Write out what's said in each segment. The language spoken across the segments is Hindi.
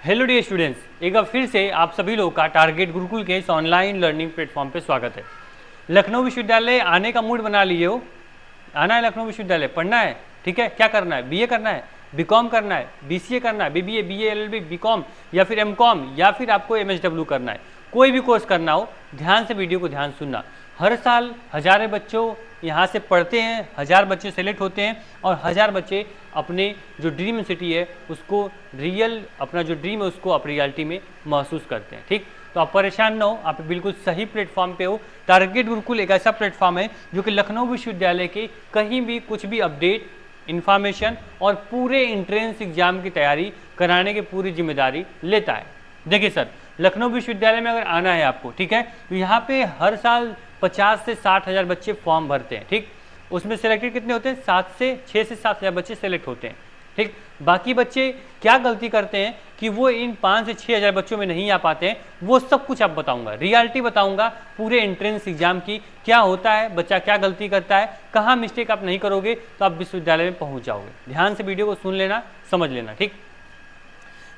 हेलो डियर स्टूडेंट्स, एक बार फिर से आप सभी लोगों का टारगेट गुरुकुल के इस ऑनलाइन लर्निंग प्लेटफॉर्म पे स्वागत है। लखनऊ विश्वविद्यालय आने का मूड बना लिए हो, आना है लखनऊ विश्वविद्यालय, पढ़ना है, ठीक है। क्या करना है? बीए करना है, बीकॉम करना है, बीसीए करना है, बीबीए, बीए, एलएलबी, बीकॉम या फिर एमकॉम या फिर आपको एमएसडब्ल्यू करना है, कोई भी कोर्स करना हो, ध्यान से वीडियो को ध्यान सुनना। हर साल हजारों बच्चों यहाँ से पढ़ते हैं, 1000 बच्चे सेलेक्ट होते हैं और 1000 बच्चे अपने जो ड्रीम सिटी है उसको अपना जो ड्रीम है उसको आप रियलिटी में महसूस करते हैं, ठीक। तो आप परेशान ना हो, आप बिल्कुल सही प्लेटफॉर्म पे हो। टारगेट गुरुकुल एक ऐसा प्लेटफॉर्म है जो कि लखनऊ विश्वविद्यालय के कहीं भी कुछ भी अपडेट, इन्फॉर्मेशन और पूरे एंट्रेंस एग्जाम की तैयारी कराने की पूरी जिम्मेदारी लेता है। देखिए सर, लखनऊ विश्वविद्यालय में अगर आना है आपको, ठीक है, तो यहाँ पे हर साल 50 से 60 हज़ार बच्चे फॉर्म भरते हैं, ठीक। उसमें सिलेक्टेड कितने होते हैं? 6 से 7 हज़ार बच्चे सेलेक्ट होते हैं, ठीक। बाकी बच्चे क्या गलती करते हैं कि वो इन 5 से 6 हज़ार बच्चों में नहीं आ पाते हैं, वो सब कुछ आप बताऊंगा, रियलिटी बताऊंगा पूरे एंट्रेंस एग्जाम की, क्या होता है, बच्चा क्या गलती करता है, कहाँ मिस्टेक आप नहीं करोगे तो आप विश्वविद्यालय में पहुँच जाओगे। ध्यान से वीडियो को सुन लेना, समझ लेना, ठीक।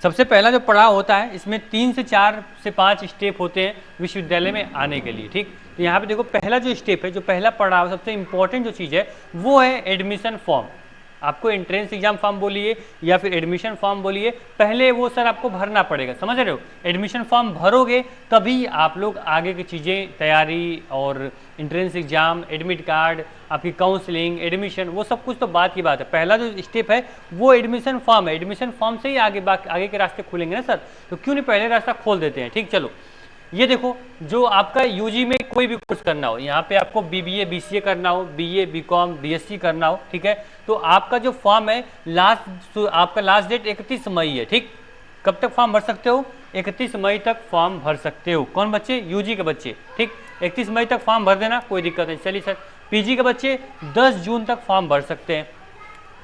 सबसे पहला जो पड़ाव होता है इसमें 3 से 4 से 5 स्टेप होते हैं विश्वविद्यालय में आने के लिए, ठीक। तो यहाँ पे देखो, पहला जो स्टेप है, जो पहला पड़ाव, सबसे इंपॉर्टेंट जो चीज़ है वो है एडमिशन फॉर्म। आपको एंट्रेंस एग्जाम फॉर्म बोलिए या फिर एडमिशन फॉर्म बोलिए, पहले वो सर आपको भरना पड़ेगा, समझ रहे हो। एडमिशन फॉर्म भरोगे तभी आप लोग आगे की चीज़ें, तैयारी और एंट्रेंस एग्जाम, एडमिट कार्ड, आपकी काउंसलिंग, एडमिशन, वो सब कुछ तो बात की बात है। पहला जो स्टेप है वो एडमिशन फॉर्म है। एडमिशन फॉर्म से ही आगे के रास्ते खुलेंगे ना सर, तो क्यों नहीं पहले रास्ता खोल देते हैं, ठीक। चलो ये देखो, जो आपका यूजी में कोई भी कोर्स करना हो, यहाँ पे आपको बीबीए, बीसीए करना हो, बीए, बीकॉम, बीएससी करना हो, ठीक है, तो आपका जो फॉर्म है आपका लास्ट डेट 31 मई है, ठीक। कब तक फॉर्म भर सकते हो? 31 मई तक फॉर्म भर सकते हो। कौन बच्चे? यूजी के बच्चे, ठीक। 31 मई तक फॉर्म भर देना, कोई दिक्कत नहीं। चलिए सर, पीजी के बच्चे 10 जून तक फॉर्म भर सकते हैं,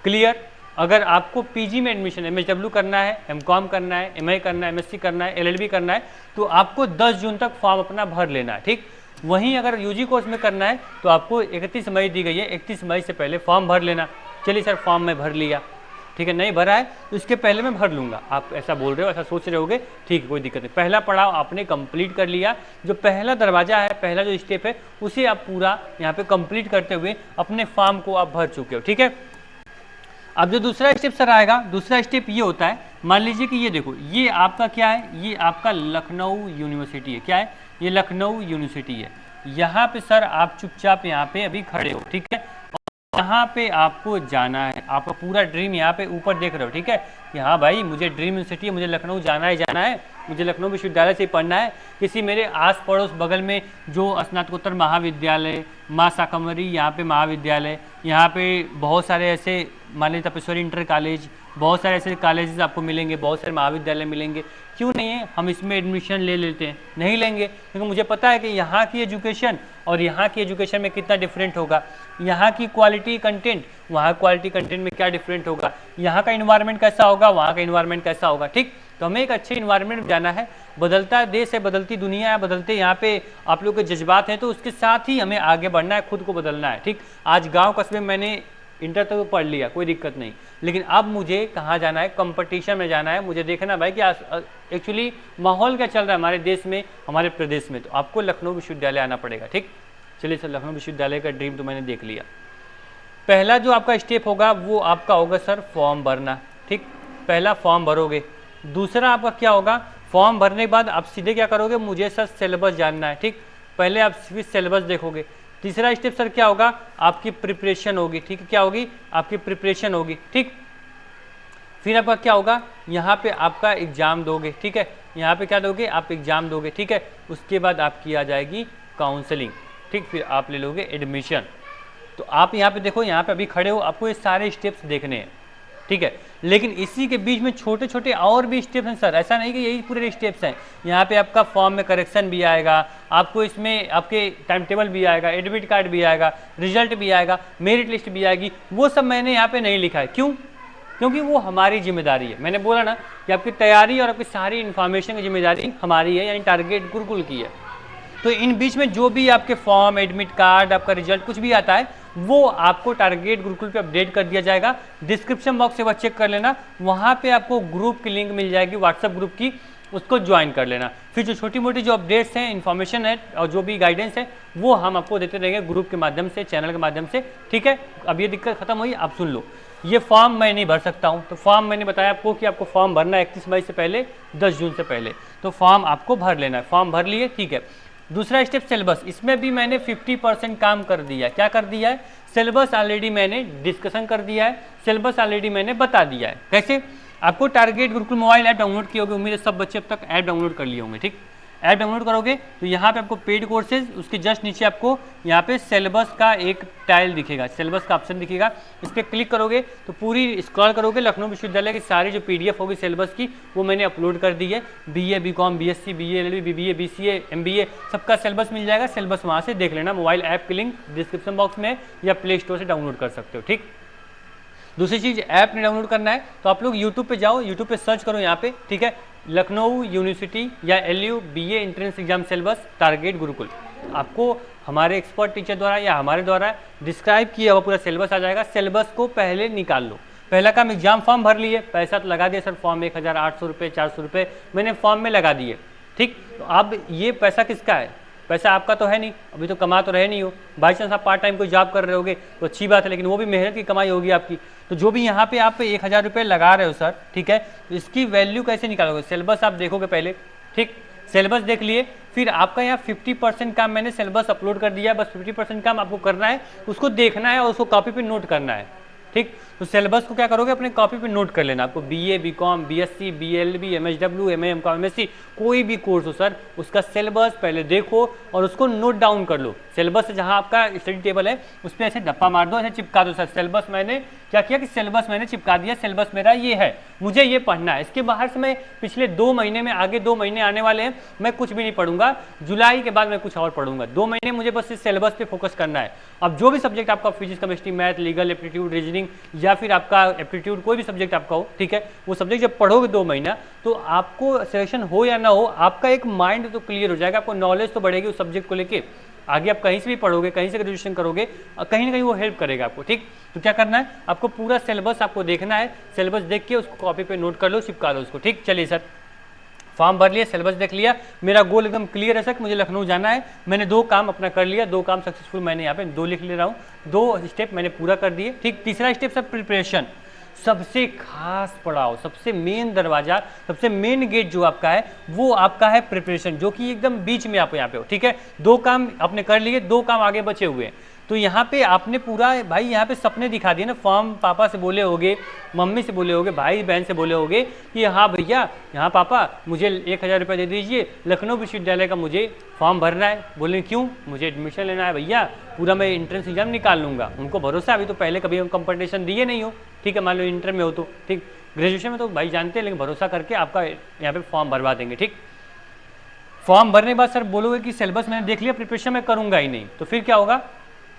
क्लियर। अगर आपको पीजी में एडमिशन, एमएसडब्ल्यू करना है, एमकॉम करना है, एमए करना है, एमएससी करना है, एलएलबी करना है, तो आपको 10 जून तक फॉर्म अपना भर लेना है, ठीक। वहीं अगर यूजी कोर्स में करना है तो आपको 31 मई दी गई है, 31 मई से पहले फॉर्म भर लेना। चलिए सर, फॉर्म में भर लिया, ठीक है, नहीं भरा है तो इसके पहले मैं भर लूँगा, आप ऐसा बोल रहे हो, ऐसा सोच रहे होगे, ठीक है, कोई दिक्कत नहीं। पहला पड़ाव आपने कंप्लीट कर लिया, जो पहला दरवाजा है, पहला जो स्टेप है उसे आप पूरा यहाँ पे कंप्लीट करते हुए अपने फॉर्म को आप भर चुके हो, ठीक है। अब जो दूसरा स्टेप सर आएगा, दूसरा स्टेप ये होता है, मान लीजिए कि ये देखो, ये आपका क्या है, ये आपका लखनऊ यूनिवर्सिटी है। क्या है? ये लखनऊ यूनिवर्सिटी है। यहाँ पे सर आप चुपचाप यहाँ पे अभी खड़े हो, ठीक है, और यहाँ पे आपको जाना है। आपका पूरा ड्रीम यहाँ पे ऊपर देख रहे हो, ठीक है, कि हाँ भाई मुझे ड्रीम यूनिवर्सिटी है, मुझे लखनऊ जाना है, मुझे लखनऊ विश्वविद्यालय से पढ़ना है। किसी मेरे आस पड़ोस बगल में जो स्नातकोत्तर महाविद्यालय, माँ शाकंभरी यहाँ पे महाविद्यालय, यहाँ पे बहुत सारे ऐसे, मान लीजिए तपेश्वरी इंटर कॉलेज, बहुत सारे ऐसे कॉलेजेस आपको मिलेंगे, बहुत सारे महाविद्यालय मिलेंगे। क्यों नहीं है, हम इसमें एडमिशन ले लेते हैं। नहीं लेंगे क्योंकि मुझे पता है कि यहाँ की एजुकेशन और यहाँ की एजुकेशन में कितना डिफरेंट होगा, यहाँ की क्वालिटी कंटेंट, वहाँ क्वालिटी कंटेंट में क्या डिफरेंट होगा, यहाँ का इन्वायरमेंट कैसा होगा, वहाँ का इन्वायरमेंट कैसा होगा, ठीक। तो हमें एक अच्छे इन्वायरमेंट में जाना है। बदलता देश है, बदलती दुनिया है, बदलते यहाँ पे आप लोग के जज्बात हैं, तो उसके साथ ही हमें आगे बढ़ना है, खुद को बदलना है, ठीक। आज गाँव कस्बे मैंने इंटर तक तो पढ़ लिया, कोई दिक्कत नहीं, लेकिन अब मुझे कहाँ जाना है? कंपटीशन में जाना है। मुझे देखना भाई कि एक्चुअली माहौल क्या चल रहा है हमारे देश में, हमारे प्रदेश में, तो आपको लखनऊ विश्वविद्यालय आना पड़ेगा, ठीक। चलिए सर, लखनऊ विश्वविद्यालय का ड्रीम तो मैंने देख लिया। पहला जो आपका स्टेप होगा वो आपका होगा सर फॉर्म भरना, ठीक। पहला फॉर्म भरोगे। दूसरा आपका क्या होगा? फॉर्म भरने के बाद आप सीधे क्या करोगे? मुझे सर सिलेबस जानना है, ठीक। पहले आप सिलेबस देखोगे। तीसरा स्टेप सर क्या होगा? आपकी प्रिपरेशन होगी, ठीक है, क्या होगी? आपकी प्रिपरेशन होगी, ठीक। फिर आपका क्या होगा? यहाँ पे आपका एग्जाम दोगे, ठीक है, यहाँ पे क्या दोगे? आप एग्जाम दोगे, ठीक है। उसके बाद आपकी आ जाएगी काउंसलिंग, ठीक। फिर आप ले लोगे एडमिशन। तो आप यहाँ पे देखो, यहाँ पे अभी खड़े हो, आपको ये सारे स्टेप्स देखने हैं, ठीक है। लेकिन इसी के बीच में छोटे छोटे और भी स्टेप्स हैं सर, ऐसा नहीं कि यही पूरे स्टेप्स हैं। यहाँ पे आपका फॉर्म में करेक्शन भी आएगा, आपको इसमें आपके टाइम टेबल भी आएगा, एडमिट कार्ड भी आएगा, रिजल्ट भी आएगा, मेरिट लिस्ट भी आएगी। वो सब मैंने यहाँ पे नहीं लिखा है, क्यों? क्योंकि वो हमारी जिम्मेदारी है। मैंने बोला ना कि आपकी तैयारी और आपकी सारी इन्फॉर्मेशन की जिम्मेदारी हमारी है, यानी टारगेट गुरुकुल की है। तो इन बीच में जो भी आपके फॉर्म, एडमिट कार्ड, आपका रिजल्ट कुछ भी आता है, वो आपको टारगेट गुरुकुल पे अपडेट कर दिया जाएगा। डिस्क्रिप्शन बॉक्स से वह चेक कर लेना, वहाँ पे आपको ग्रुप की लिंक मिल जाएगी व्हाट्सएप ग्रुप की, उसको ज्वाइन कर लेना। फिर जो छोटी मोटी जो अपडेट्स हैं, इन्फॉर्मेशन है और जो भी गाइडेंस है वो हम आपको देते रहेंगे ग्रुप के माध्यम से, चैनल के माध्यम से, ठीक है। अब ये दिक्कत खत्म हुई, आप सुन लो। ये फॉर्म मैं नहीं भर सकता हूँ, तो फॉर्म मैंने बताया आपको कि आपको फॉर्म भरना है 31 मई से पहले, 10 जून से पहले, तो फॉर्म आपको भर लेना है। फॉर्म भर लिए, ठीक है। दूसरा स्टेप सिलेबस, इसमें भी मैंने 50% काम कर दिया है। क्या कर दिया है? सिलेबस ऑलरेडी मैंने डिस्कशन कर दिया है, सिलेबस ऑलरेडी मैंने बता दिया है। कैसे? आपको Target Gurukul mobile app download किए होगे, उम्मीद है सब बच्चे अब तक ऐप डाउनलोड कर लिए होंगे, ठीक। ऐप डाउनलोड करोगे तो यहाँ पे आपको पेड कोर्सेज, उसके जस्ट नीचे आपको यहाँ पे सिलेबस का एक टाइल दिखेगा, सिलेबस का ऑप्शन दिखेगा, इस पर क्लिक करोगे तो पूरी स्क्रॉल करोगे, लखनऊ विश्वविद्यालय की सारी जो PDF होगी सिलेबस की वो मैंने अपलोड कर दी है। BA BCom BSc BA LLB BBA BCA MBA सबका सिलेबस मिल जाएगा, सिलेबस वहाँ से देख लेना। मोबाइल ऐप की लिंक डिस्क्रिप्शन बॉक्स में या प्ले स्टोर से डाउनलोड कर सकते हो, ठीक। दूसरी चीज़, ऐप नहीं डाउनलोड करना है तो आप लोग यूट्यूब पे जाओ, यूट्यूब पे सर्च करो यहाँ पे, ठीक है, लखनऊ यूनिवर्सिटी या LU BA entrance exam syllabus target Gurukul. आपको हमारे एक्सपर्ट टीचर द्वारा या हमारे द्वारा डिस्क्राइब किया हुआ पूरा सिलेबस आ जाएगा। सिलेबस को पहले निकाल लो। पहला काम, एग्जाम फॉर्म भर लिए, पैसा तो लगा दिया सर, फॉर्म 1800 रुपये 400 रुपये मैंने फॉर्म में लगा दिए, ठीक। तो अब ये पैसा किसका है? पैसा आपका तो है नहीं, अभी तो कमा तो रहे नहीं हो। बाई चांस आप पार्ट टाइम कोई जॉब कर रहे होगे तो अच्छी बात है, लेकिन वो भी मेहनत की कमाई होगी आपकी। तो जो भी यहाँ पे आप 1000 रुपये लगा रहे हो सर, ठीक है, तो इसकी वैल्यू कैसे निकालोगे? सिलेबस आप देखोगे पहले, ठीक। सिलेबस देख लिए, फिर आपका यहाँ 50% काम मैंने सिलेबस अपलोड कर दिया है, बस 50% काम आपको करना है, उसको देखना है और उसको कॉपी पे नोट करना है, ठीक। तो सिलेबस को क्या करोगे? अपने कॉपी पे नोट कर लेना। आपको BA BCom BSc BLB MSW MA MCom MSc कोई भी कोर्स हो सर, उसका सिलेबस पहले देखो और उसको नोट डाउन कर लो। सिलेबस से जहाँ आपका स्टडी टेबल है उस पर ऐसे डप्पा मार दो, ऐसे चिपका दो। सर सिलेबस मैंने क्या किया कि सिलेबस मैंने चिपका दिया, सिलेबस मेरा ये है, मुझे ये पढ़ना है। इसके बाहर से मैं पिछले 2 महीने में, आगे 2 महीने आने वाले हैं, मैं कुछ भी नहीं पढ़ूंगा। जुलाई के बाद मैं कुछ और पढ़ूंगा। 2 महीने मुझे बस इस सिलेबस पे फोकस करना है। अब जो भी सब्जेक्ट आपका, physics chemistry math legal aptitude reasoning या फिर आपका एप्टीट्यूड, कोई भी सब्जेक्ट आपका हो, ठीक है, वो सब्जेक्ट जब पढ़ोगे 2 महीना तो आपको सिलेक्शन हो या ना हो, आपका एक माइंड तो क्लियर हो जाएगा, आपको नॉलेज तो बढ़ेगी उस सब्जेक्ट को लेके। आगे आप कहीं से भी पढ़ोगे, कहीं से ग्रेजुएशन करोगे, कहीं ना कहीं वो हेल्प करेगा आपको, ठीक। तो क्या करना है? आपको पूरा सिलेबस आपको देखना है, सिलेबस देख के उसको कॉपी पे नोट कर लो, चिपका दो उसको, ठीक। चलिए सर, फॉर्म भर लिया, सिलेबस देख लिया, मेरा गोल एकदम क्लियर है सर, मुझे लखनऊ जाना है। मैंने 2 काम अपना कर लिया, 2 काम सक्सेसफुल, मैंने यहाँ पे 2 लिख ले रहा हूँ, 2 स्टेप मैंने पूरा कर दिए, ठीक। तीसरा स्टेप सर प्रिपरेशन, सबसे खास पड़ाव, सबसे मेन दरवाजा, सबसे मेन गेट जो आपका है वो आपका है प्रिपरेशन, जो कि एकदम बीच में आप यहाँ पे हो, ठीक है। 2 काम आपने कर लिए, 2 काम आगे बचे हुए हैं। तो यहाँ पे आपने पूरा भाई यहाँ पे सपने दिखा दिए ना। फॉर्म पापा से बोले होगे, मम्मी से बोले होगे, भाई बहन से बोले होगे कि हाँ भैया, यहाँ पापा मुझे 1000 रुपये दे दीजिए, लखनऊ विश्वविद्यालय का मुझे फॉर्म भरना है। बोले क्यों? मुझे एडमिशन लेना है भैया, पूरा मैं एंट्रेंस एग्जाम निकाल लूँगा। उनको भरोसा, अभी तो पहले कभी हम कंपटीशन दिए नहीं हो, ठीक है, मान लो इंटर में हो तो, ठीक। ग्रेजुएशन में तो भाई जानते हैं, लेकिन भरोसा करके आपका यहाँ पे फॉर्म भरवा देंगे, ठीक। फॉर्म भरने के बाद सर बोलोगे कि सिलेबस मैंने देख लिया, प्रिपरेशन मैं करूँगा ही नहीं, तो फिर क्या होगा?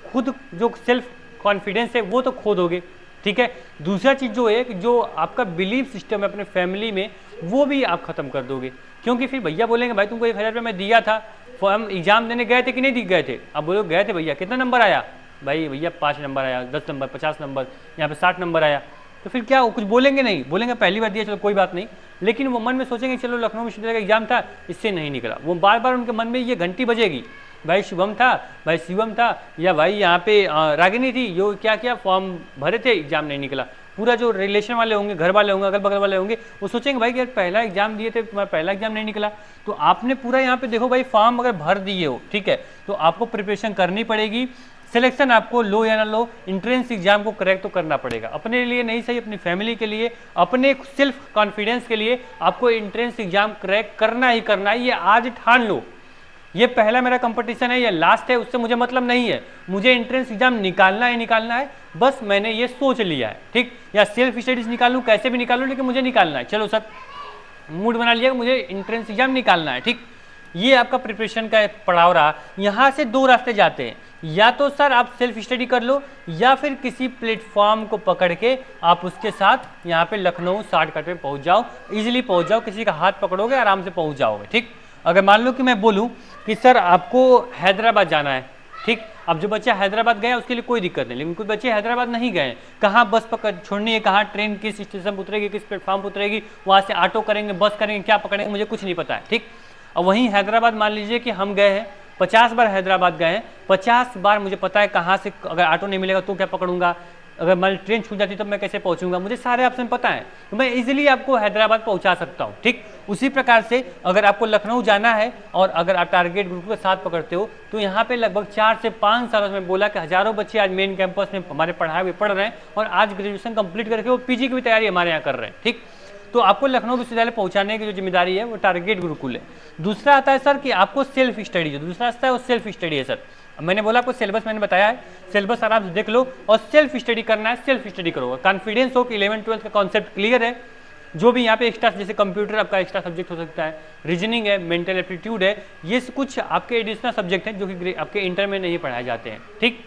खुद जो सेल्फ कॉन्फिडेंस है वो तो खो दोगे, ठीक है। दूसरा चीज़ जो है कि जो आपका बिलीफ सिस्टम है अपने फैमिली में, वो भी आप खत्म कर दोगे, क्योंकि फिर भैया बोलेंगे भाई तुमको 1000 रुपये मैं दिया था, फॉर्म एग्जाम देने गए थे कि नहीं दिख गए थे? अब बोलो गए थे भैया, कितना नंबर आया? भाई भैया 5 नंबर आया, 10 नंबर, 50 नंबर, यहाँ पे 60 नंबर आया। तो फिर क्या, कुछ बोलेंगे नहीं? बोलेंगे पहली बार दिया, चलो कोई बात नहीं, लेकिन वो मन में सोचेंगे चलो लखनऊ विश्वविद्यालय का एग्जाम था, इससे नहीं निकला। वो बार बार उनके मन में ये घंटी बजेगी, भाई शुभम था, भाई शिवम था, या भाई यहाँ पे रागिनी थी, जो क्या क्या फॉर्म भरे थे, एग्जाम नहीं निकला। पूरा जो रिलेशन वाले होंगे, घर वाले होंगे, अगल बगल वाले होंगे, वो सोचेंगे भाई कि यार पहला एग्जाम दिए थे, तुम्हारा पहला एग्जाम नहीं निकला। तो आपने पूरा यहाँ पे देखो भाई, फॉर्म अगर भर दिए हो, ठीक है, तो आपको प्रिपरेशन करनी पड़ेगी। सिलेक्शन आपको लो या ना लो, एंट्रेंस एग्जाम को क्रैक तो करना पड़ेगा। अपने लिए नहीं सही, अपनी फैमिली के लिए, अपने सेल्फ कॉन्फिडेंस के लिए आपको एंट्रेंस एग्जाम क्रैक करना ही करना है। ये आज ठान लो, ये पहला मेरा कंपटीशन है, ये लास्ट है, उससे मुझे मतलब नहीं है, मुझे एंट्रेंस एग्जाम निकालना ही निकालना है, बस मैंने ये सोच लिया है, ठीक। या सेल्फ स्टडीज निकालूं, कैसे भी निकालूं, लेकिन मुझे निकालना है। चलो सर, मूड बना लिया, मुझे एंट्रेंस एग्जाम निकालना है, ठीक। ये आपका प्रिपरेशन का पड़ाव रहा। यहाँ से 2 रास्ते जाते हैं, या तो सर आप सेल्फ स्टडी कर लो, या फिर किसी प्लेटफॉर्म को पकड़ के आप उसके साथ यहाँ पे लखनऊ शॉर्टकट पे पहुँच जाओ, इजीली पहुँच जाओ, किसी का हाथ पकड़ोगे आराम से पहुँच जाओगे, ठीक। अगर मान लो कि मैं बोलूँ कि सर आपको हैदराबाद जाना है, ठीक, अब जो बच्चा हैदराबाद गया उसके लिए कोई दिक्कत नहीं, लेकिन कुछ बच्चे हैदराबाद नहीं गए, कहाँ बस पकड़ छोड़नी है, कहाँ ट्रेन किस स्टेशन पर उतरेगी, किस प्लेटफॉर्म पर उतरेगी, वहाँ से ऑटो करेंगे, बस करेंगे, क्या पकड़ेंगे, मुझे कुछ नहीं पता है, ठीक। अब वहीं हैदराबाद मान लीजिए कि हम गए हैं, 50 बार हैदराबाद गए हैं, 50 बार मुझे पता है कहाँ से अगर ऑटो नहीं मिलेगा तो क्या पकड़ूंगा, अगर मान ट्रेन छूट जाती तो मैं कैसे पहुंचूंगा, मुझे सारे ऑप्शन पता है, तो मैं इजीली आपको हैदराबाद पहुंचा सकता हूं, ठीक। उसी प्रकार से अगर आपको लखनऊ जाना है और अगर आप टारगेट ग्रुप के साथ पकड़ते हो तो यहाँ पे लगभग 4 से 5 सालों में बोला कि हजारों बच्चे आज मेन कैंपस में हमारे पढ़ाए हुए पढ़ रहे हैं और आज ग्रेजुएशन कंप्लीट करके वो पीजी की भी तैयारी हमारे यहाँ कर रहे हैं, ठीक। तो आपको लखनऊ विश्वविद्यालय पहुंचाने की जो जिम्मेदारी है वो टारगेट गुरुकुल है। दूसरा आता है सर कि आपको सेल्फ स्टडी, जो दूसरा आता है वो सेल्फ स्टडी है सर। मैंने बोला आपको सिलेबस मैंने बताया है, सिलेबस आराम से देख लो और सेल्फ स्टडी करना है, सेल्फ स्टडी करो, कॉन्फिडेंस हो कि 11th-12th का कॉन्सेप्ट क्लियर है। जो भी यहाँ पे एक्स्ट्रा जैसे कंप्यूटर आपका एक्स्ट्रा सब्जेक्ट हो सकता है, रीजनिंग है, मेंटल एप्टीट्यूड है, ये कुछ आपके एडिशनल सब्जेक्ट हैं जो कि आपके इंटर में नहीं पढ़ाए जाते हैं, ठीक।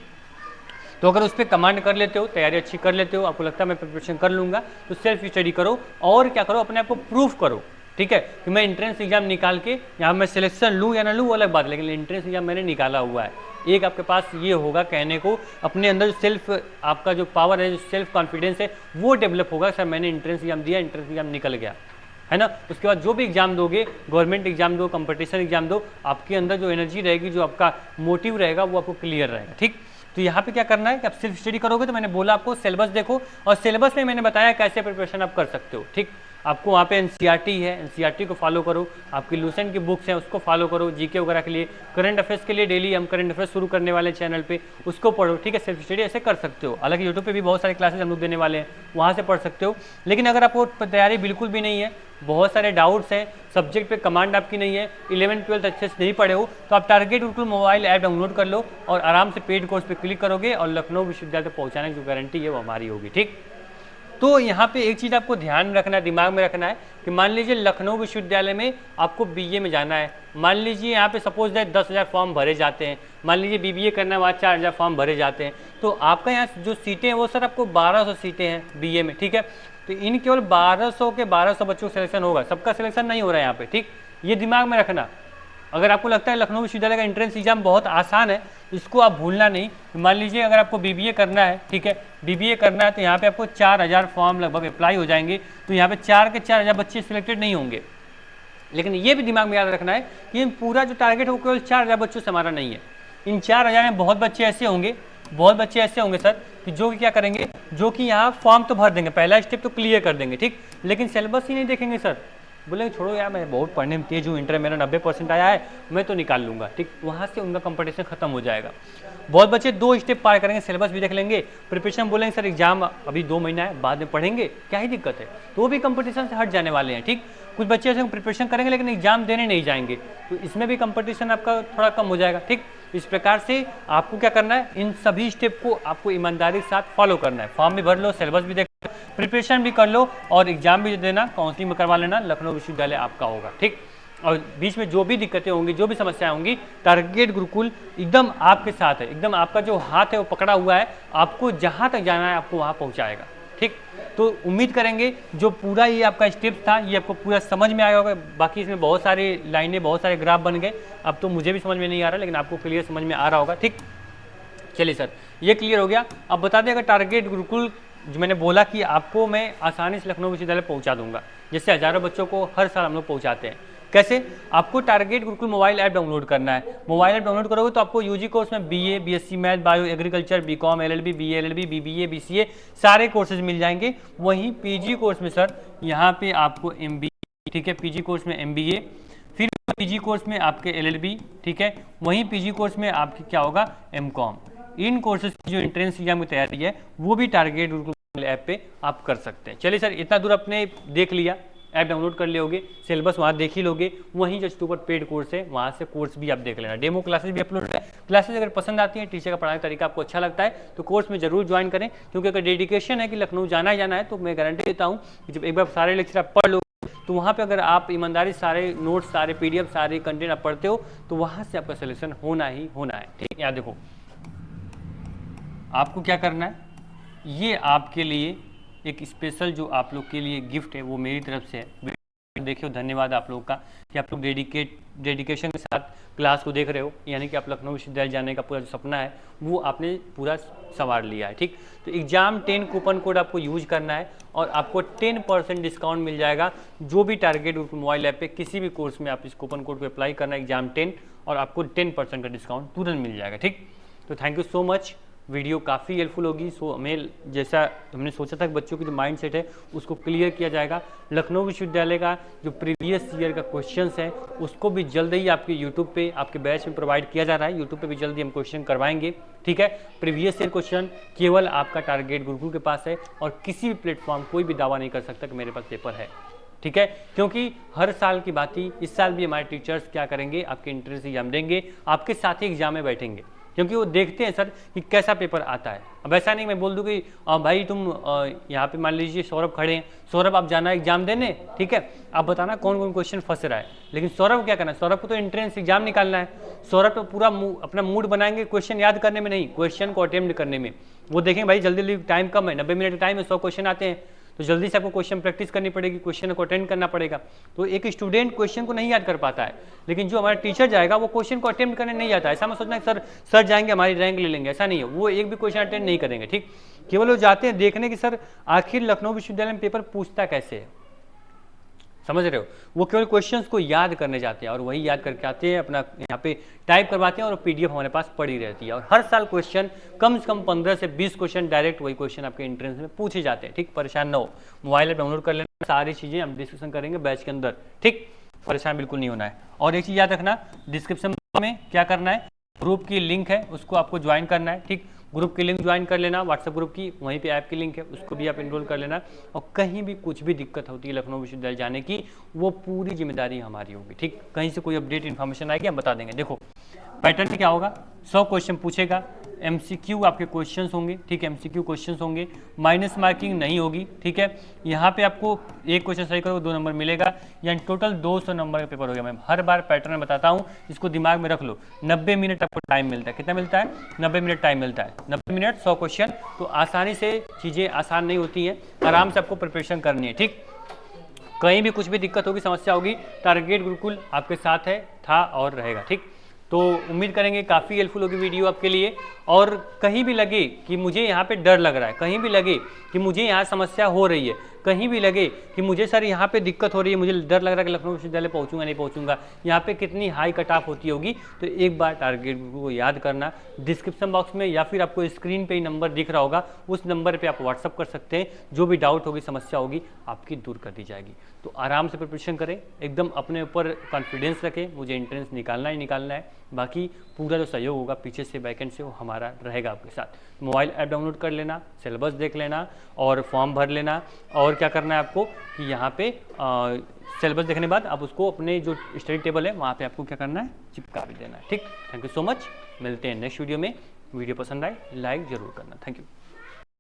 तो अगर उस पर कमांड कर लेते हो, तैयारी अच्छी कर लेते हो, आपको लगता है मैं प्रिपरेशन कर लूँगा, तो सेल्फ स्टडी करो और क्या करो, अपने आप को प्रूफ करो, ठीक है, कि मैं एंट्रेंस एग्जाम निकाल के यहाँ मैं सिलेक्शन लूँ या ना लूँ वो अलग बात है, लेकिन एंट्रेंस एग्जाम मैंने निकाला हुआ है। एक आपके पास ये होगा कहने को, अपने अंदर जो सेल्फ आपका जो पावर है, जो सेल्फ कॉन्फिडेंस है वो डेवलप होगा, सर मैंने एंट्रेंस एग्जाम दिया, एंट्रेंस एग्जाम निकल गया, है ना। उसके बाद जो भी एग्जाम दोगे, गवर्नमेंट एग्जाम दो, कंपटीशन एग्जाम दो, आपके अंदर जो एनर्जी रहेगी, जो आपका मोटिव रहेगा वो आपको क्लियर रहेगा, ठीक। तो यहाँ पे क्या करना है कि आप सिर्फ स्टडी करोगे, तो मैंने बोला आपको सिलेबस देखो और सिलेबस में मैंने बताया कैसे प्रिपरेशन आप कर सकते हो, ठीक। आपको वहाँ पे एनसीईआरटी है, एनसीईआरटी को फॉलो करो, आपकी लूसेंट की बुक्स हैं उसको फॉलो करो, जीके वगैरह के लिए, करंट अफेयर्स के लिए डेली हम करंट अफेयर्स शुरू करने वाले चैनल पे, उसको पढ़ो, ठीक है। सेल्फ स्टडी ऐसे कर सकते हो, हालांकि यूट्यूब पे भी बहुत सारे क्लासेस हम लोग देने वाले हैं, वहाँ से पढ़ सकते हो। लेकिन अगर आपको तैयारी बिल्कुल भी नहीं है, बहुत सारे डाउट्स हैं, सब्जेक्ट पे कमांड आपकी नहीं है, 11th-12th अच्छे से नहीं पढ़े हो, तो आप target Gurukul mobile app download कर लो और आराम से पेड कोर्स पे क्लिक करोगे और लखनऊ विश्वविद्यालय तक पहुँचाने की जो गारंटी है वो हमारी होगी, ठीक। तो यहाँ पे एक चीज़ आपको ध्यान रखना है, दिमाग में रखना है कि मान लीजिए लखनऊ विश्वविद्यालय में आपको बीए में जाना है, मान लीजिए यहाँ पे सपोज दैट 10,000 फॉर्म भरे जाते हैं, मान लीजिए बीबीए करना है वहाँ 4,000 फॉर्म भरे जाते हैं, तो आपका यहाँ जो सीटें हैं वो सर आपको 1200 सीटें हैं बीए में, ठीक है। तो इन केवल 1200 के 1200 बच्चों का सिलेक्शन होगा, सबका सिलेक्शन नहीं हो रहा है यहाँ पे, ठीक। ये दिमाग में रखना। अगर आपको लगता है लखनऊ विश्वविद्यालय का एंट्रेंस एग्जाम बहुत आसान है, इसको आप भूलना नहीं। मान लीजिए अगर आपको बीबीए करना है, ठीक है, बीबीए करना है तो यहाँ पे आपको 4,000 फॉर्म लगभग अप्लाई हो जाएंगे, तो यहाँ पे 4 के 4,000 बच्चे सिलेक्टेड नहीं होंगे। लेकिन ये भी दिमाग में याद रखना है कि पूरा जो टारगेट है वो केवल 4,000 बच्चों से हमारा नहीं है। इन 4,000 में बहुत बच्चे ऐसे होंगे सर कि जो कि क्या करेंगे, जो कि यहाँ फॉर्म तो भर देंगे, पहला स्टेप तो क्लियर कर देंगे, ठीक, लेकिन सिलेबस ही नहीं देखेंगे सर, बोलेंगे छोड़ो यार मैं बहुत पढ़ने में तेज हूँ, इंटर मेरा 90% आया है, मैं तो निकाल लूँगा, ठीक। वहाँ से उनका कंपटीशन खत्म हो जाएगा। बहुत बच्चे 2 स्टेप पार करेंगे, सिलेबस भी देख लेंगे, प्रिपरेशन बोलेंगे सर एग्जाम अभी 2 महीना है बाद में पढ़ेंगे, क्या ही दिक्कत है, तो वो भी कंपटीशन से हट जाने वाले हैं, ठीक। कुछ बच्चे ऐसे प्रिपरेशन करेंगे लेकिन एग्जाम देने नहीं जाएंगे, तो इसमें भी कंपटीशन आपका थोड़ा कम हो जाएगा, ठीक। इस प्रकार से आपको क्या करना है, इन सभी स्टेप को आपको ईमानदारी के साथ फॉलो करना है। फॉर्म भी भर लो, सिलेबस भी देख लो, प्रिपरेशन भी कर लो और एग्जाम भी देना, काउंसलिंग में करवा लेना, लखनऊ विश्वविद्यालय आपका होगा, ठीक। और बीच में जो भी दिक्कतें होंगी, जो भी समस्याएं होंगी, टारगेट गुरुकुल एकदम आपके साथ है, एकदम आपका जो हाथ है वो पकड़ा हुआ है, आपको जहाँ तक जाना है आपको वहाँ पहुँचाएगा, ठीक। तो उम्मीद करेंगे जो पूरा ये आपका स्टेप था ये आपको पूरा समझ में आया होगा। बाकी इसमें बहुत सारी लाइनें, बहुत सारे ग्राफ बन गए, अब तो मुझे भी समझ में नहीं आ रहा, लेकिन आपको क्लियर समझ में आ रहा होगा, ठीक। चलिए सर ये क्लियर हो गया। अब बता दें अगर टारगेट गुरुकुल जो मैंने बोला कि आपको मैं आसानी से लखनऊ विश्वविद्यालय पहुंचा दूंगा, जैसे हजारों बच्चों को हर साल हम लोग पहुंचाते हैं, कैसे, आपको Target Gurukul mobile app download करना है। मोबाइल ऐप डाउनलोड करोगे तो आपको यूजी कोर्स में BA, BSc math, bio, agriculture, BCom, LLB, BA, LLB, BBA, BCA सारे कोर्सेज मिल जाएंगे। वहीं पीजी कोर्स में सर यहाँ पे आपको एमबीए, ठीक है, पीजी कोर्स में एमबीए, फिर पीजी कोर्स में आपके एलएलबी, ठीक है, वहीं पीजी कोर्स में आपकी क्या होगा एमकॉम। इन कोर्सेज की जो एंट्रेंस एग्जाम की तैयारी है वो भी टारगेट गुरुकुल ऐप पे आप कर सकते हैं। चलिए सर इतना दूर आपने देख लिया, ऐप डाउनलोड कर लोगे, सिलेबस वहाँ देख ही लोगे, वहीं जस्ट ऊपर पेड कोर्स है वहाँ से कोर्स भी आप देख लेना, डेमो क्लासेस भी अपलोड है। क्लासेस अगर पसंद आती हैं, टीचर का पढ़ाने का तरीका आपको अच्छा लगता है तो कोर्स में जरूर ज्वाइन करें, क्योंकि अगर डेडिकेशन है कि लखनऊ जाना ही जाना है तो मैं गारंटी देता हूँ कि जब एक बार सारे लेक्चर आप पढ़ लो तो वहाँ पे अगर आप ईमानदारी सारे नोट्स, सारे पीडीएफ, सारे कंटेंट आप पढ़ते हो तो वहाँ से आपका सिलेक्शन होना ही होना है, ठीक। यहाँ देखो आपको क्या करना है, ये आपके लिए एक स्पेशल जो आप लोग के लिए गिफ्ट है वो मेरी तरफ से है, देखे हो, धन्यवाद आप लोगों का कि आप लोग डेडिकेशन के साथ क्लास को देख रहे हो, यानी कि आप लखनऊ विश्वविद्यालय जाने का पूरा जो सपना है वो आपने पूरा संवार लिया है। ठीक, तो एग्जाम 10 कूपन कोड आपको यूज करना है और आपको 10% डिस्काउंट मिल जाएगा। जो भी टारगेट ग्रुकुल मोबाइल ऐप पे किसी भी कोर्स में आप इस कूपन कोड को अप्लाई करना है एग्जाम 10 और आपको 10% का डिस्काउंट तुरंत मिल जाएगा। ठीक, तो thank you so much, video काफ़ी हेल्पफुल होगी। सो हमें जैसा हमने सोचा था कि बच्चों की जो माइंड सेट है उसको क्लियर किया जाएगा। लखनऊ विश्वविद्यालय का जो प्रीवियस ईयर का क्वेश्चंस है उसको भी जल्द ही आपके यूट्यूब पे आपके बैच में प्रोवाइड किया जा रहा है। यूट्यूब पे भी जल्दी हम क्वेश्चन करवाएंगे। ठीक है, प्रीवियस ईयर क्वेश्चन केवल आपका टारगेट गुरुकुल के पास है और किसी भी प्लेटफॉर्म कोई भी दावा नहीं कर सकता कि मेरे पास पेपर है। ठीक है, क्योंकि हर साल की बात ही इस साल भी हमारे टीचर्स क्या करेंगे, आपके इंट्रेंस एग्जाम देंगे, आपके साथ ही एग्जाम में बैठेंगे, क्योंकि वो देखते हैं सर कि कैसा पेपर आता है। अब ऐसा नहीं मैं बोल दूं कि भाई तुम यहाँ पे मान लीजिए सौरभ खड़े हैं, सौरभ आप जाना एग्जाम देने, ठीक है, आप बताना कौन कौन क्वेश्चन फंस रहा है। लेकिन सौरभ क्या करना है, सौरभ को तो एंट्रेंस एग्जाम निकालना है। सौरभ तो पूरा अपना मूड बनाएंगे क्वेश्चन याद करने में नहीं, क्वेश्चन को अटेम्प्ट करने में। वो देखेंगे भाई जल्दी जल्दी टाइम कम है, 90 मिनट का टाइम है, 100 क्वेश्चन आते हैं, तो जल्दी से आपको क्वेश्चन प्रैक्टिस करनी पड़ेगी, क्वेश्चन को अटेंड करना पड़ेगा। तो एक स्टूडेंट क्वेश्चन को नहीं याद कर पाता है, लेकिन जो हमारा टीचर जाएगा वो क्वेश्चन को अटेम्प्ट करने नहीं आता है। ऐसा मत सोचना सर जाएंगे हमारी रैंक ले लेंगे, ऐसा नहीं है। वो एक भी क्वेश्चन अटेंड नहीं करेंगे। ठीक, केवल वो जाते हैं देखने की सर आखिर लखनऊ विश्वविद्यालय में पेपर पूछता कैसे है, समझ रहे हो। वो केवल क्वेश्चंस को याद करने जाते हैं और वही याद करके आते हैं, अपना यहाँ पे टाइप करवाते हैं और पीडीएफ हमारे पास पड़ी रहती है। और हर साल क्वेश्चन कम से कम 15 से 20 क्वेश्चन डायरेक्ट वही क्वेश्चन आपके एंट्रेंस में पूछे जाते हैं। ठीक, परेशान ना हो, मोबाइल ऐप डाउनलोड कर लेना, सारी चीज़ें हम डिस्कशन करेंगे बैच के अंदर। ठीक, परेशान बिल्कुल नहीं होना है। और एक चीज़ याद रखना, डिस्क्रिप्शन में क्या करना है, ग्रुप की लिंक है उसको आपको ज्वाइन करना है। ठीक, ग्रुप की लिंक ज्वाइन कर लेना, व्हाट्सएप ग्रुप की, वहीं पे ऐप की लिंक है उसको भी आप इनरोल कर लेना। और कहीं भी कुछ भी दिक्कत होती है लखनऊ विश्वविद्यालय जाने की, वो पूरी जिम्मेदारी हमारी होगी। ठीक, कहीं से कोई अपडेट इन्फॉर्मेशन आएगी हम बता देंगे। देखो पैटर्न में क्या होगा, 100 क्वेश्चन पूछेगा, एमसीक्यू आपके क्वेश्चंस होंगे। ठीक है, एमसीक्यू क्वेश्चंस होंगे, माइनस मार्किंग नहीं होगी। ठीक है, यहाँ पे आपको एक क्वेश्चन सही करो 2 नंबर मिलेगा, यानी टोटल 200 नंबर का पेपर हो गया। मैं हर बार पैटर्न में बताता हूँ, इसको दिमाग में रख लो। 90 मिनट आपको टाइम मिलता है, कितना मिलता है, 90 मिनट टाइम मिलता है। 90 मिनट 100 क्वेश्चन, तो आसानी से चीज़ें आसान नहीं होती हैं, आराम से आपको प्रिपरेशन करनी है। ठीक, कहीं भी कुछ भी दिक्कत होगी, समस्या होगी, टारगेट गुरुकुल आपके साथ है, था और रहेगा। ठीक, तो उम्मीद करेंगे काफ़ी हेल्पफुल होगी वीडियो आपके लिए। और कहीं भी लगे कि मुझे यहाँ पे डर लग रहा है, कहीं भी लगे कि मुझे यहाँ समस्या हो रही है, कहीं भी लगे कि मुझे सर यहाँ पे दिक्कत हो रही है, मुझे डर लग रहा है कि लखनऊ विश्वविद्यालय पहुँचूंगा नहीं पहुँचूंगा, यहाँ पे कितनी हाई कट ऑफ होती होगी, तो एक बार टारगेट को याद करना। डिस्क्रिप्शन बॉक्स में या फिर आपको स्क्रीन पे ही नंबर दिख रहा होगा, उस नंबर पे आप व्हाट्सअप कर सकते हैं। जो भी डाउट होगी, समस्या होगी, आपकी दूर कर दी जाएगी। तो आराम से प्रिपरेशन करें, एकदम अपने ऊपर कॉन्फिडेंस रखें, मुझे एंट्रेंस निकालना ही निकालना है। बाकी पूरा जो सहयोग होगा पीछे से बैकेंड से वो हमारा रहेगा आपके साथ। मोबाइल ऐप डाउनलोड कर लेना, सिलेबस देख लेना और फॉर्म भर लेना। और क्या करना है आपको कि यहाँ पे सिलेबस देखने के बाद आप उसको अपने जो स्टडी टेबल है वहाँ पे आपको क्या करना है, चिपका भी देना है। ठीक, थैंक यू सो मच, मिलते हैं नेक्स्ट वीडियो में। वीडियो पसंद आए लाइक जरूर करना। Thank you.